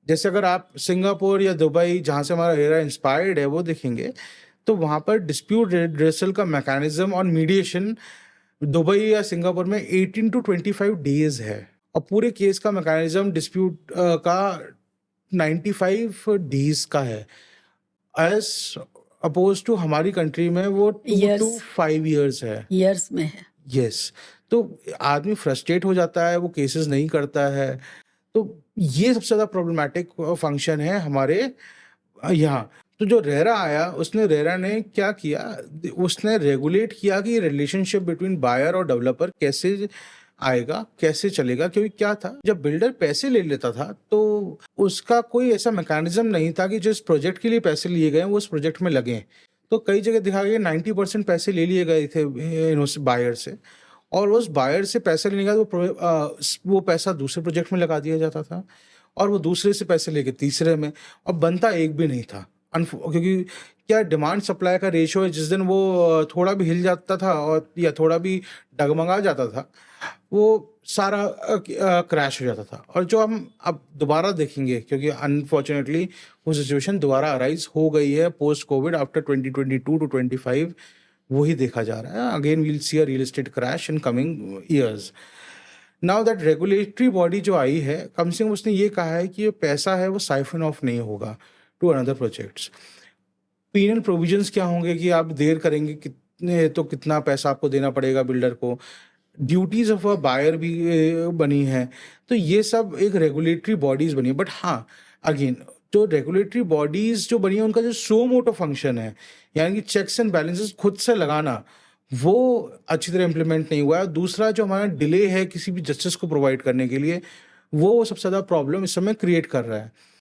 जैसे अगर आप सिंगापुर या दुबई, जहाँ से हमारा रेरा इंस्पायर्ड है, वो देखेंगे, तो वहाँ पर डिस्प्यूट रिड्रेसल का मैकेनिज्म और मीडिएशन दुबई या सिंगापुर में 18 टू 25 डेज है, और पूरे केस का मैकेनिज्म डिस्प्यूट का 95 डेज का है, एज अपोज टू हमारी कंट्री में वो 2 to Years. 5 years है। ईयर्स में है। यस, तो आदमी फ्रस्ट्रेट हो जाता है, वो केसेस नहीं करता है। तो ये सबसे ज़्यादा प्रॉब्लमैटिक फंक्शन है हमारे यहाँ। तो जो रेरा आया, रेरा ने क्या किया, उसने रेगुलेट किया कि रिलेशनशिप बिटवीन बायर और डेवलपर कैसे आएगा, कैसे चलेगा। क्योंकि क्या था, जब बिल्डर पैसे ले लेता था तो उसका कोई ऐसा मैकेनिज्म नहीं था कि जिस प्रोजेक्ट के लिए पैसे लिए गए वो उस प्रोजेक्ट में लगें। तो कई जगह दिखा गया 90% पैसे ले लिए गए थे बायर से, और उस बायर से पैसे लेने के बाद वो पैसा दूसरे प्रोजेक्ट में लगा दिया जाता था, और वो दूसरे से पैसे लेके तीसरे में, और बनता एक भी नहीं था। क्योंकि क्या डिमांड सप्लाई का रेशियो है, जिस दिन वो थोड़ा भी हिल जाता था और या थोड़ा भी डगमगा जाता था, वो सारा क्रैश हो जाता था। और जो हम अब दोबारा देखेंगे, क्योंकि अनफॉर्चुनेटली वो सिचुएशन दोबारा अराइज हो गई है पोस्ट कोविड, आफ्टर 2022 to 25, वही देखा जा रहा है। Again we'll see a real estate crash in coming years. Now that regulatory body जो आई है, कम से कम उसने ये कहा है कि ये पैसा है वो साइफन ऑफ नहीं होगा to another projects. Penal provisions क्या होंगे कि आप देर करेंगे कितने तो कितना पैसा आपको देना पड़ेगा बिल्डर को। ड्यूटीज ऑफ अ बायर भी बनी है। तो ये सब एक रेगुलेटरी बॉडीज बनी है। बट हाँ, अगेन जो रेगुलेटरी बॉडीज जो बनी है, उनका जो सो मोटो फंक्शन है, यानी कि चेक्स एंड बैलेंसेस खुद से लगाना, वो अच्छी तरह इम्प्लीमेंट नहीं हुआ है। दूसरा, जो हमारा डिले है किसी भी जस्टिस को प्रोवाइड करने के लिए, वो सबसे ज़्यादा प्रॉब्लम इस समय क्रिएट कर रहा है।